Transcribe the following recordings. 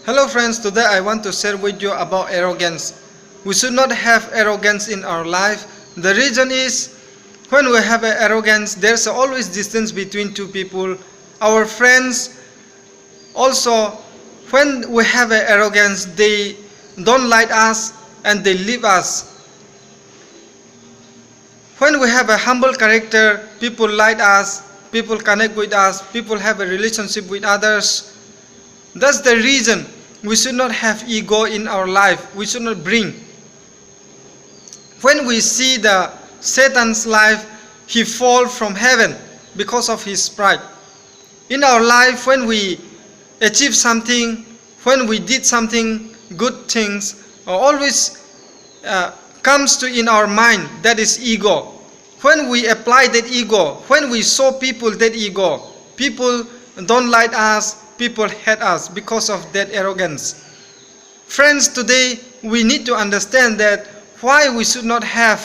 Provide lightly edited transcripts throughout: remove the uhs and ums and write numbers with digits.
Hello friends, today I want to share with you about arrogance. We should not have arrogance in our life. The reason is, when we have arrogance, there's always distance between two people. Our friends also, when we have arrogance, they don't like us and they leave us. When we have a humble character, people like us, people connect with us, people have a relationship with others. That's the reason we should not have ego in our life. We should not bring. When we see the Satan's life, he fall from heaven because of his pride. In our life, when we achieve something, when we did something, good things, always comes to in our mind, that is ego. When we apply that ego, when we show people that ego, people don't like us, people hate us because of that arrogance. Friends, today we need to understand that why we should not have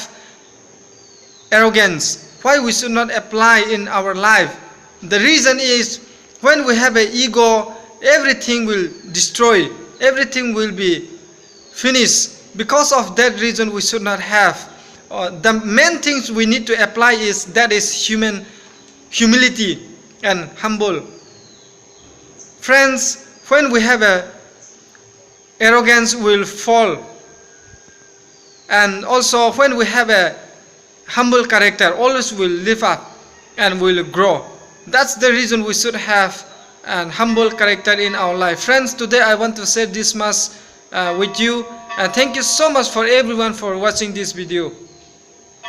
arrogance, why we should not apply in our life. The reason is, when we have an ego, everything will destroy, everything will be finished. Because of that reason, we should not have. The main things we need to apply is, that is human humility and humble. Friends, when we have arrogance, will fall. And also when we have a humble character, always will live up and will grow. That's the reason we should have an humble character in our life. Friends, today I want to share this much with you. And thank you so much for everyone for watching this video.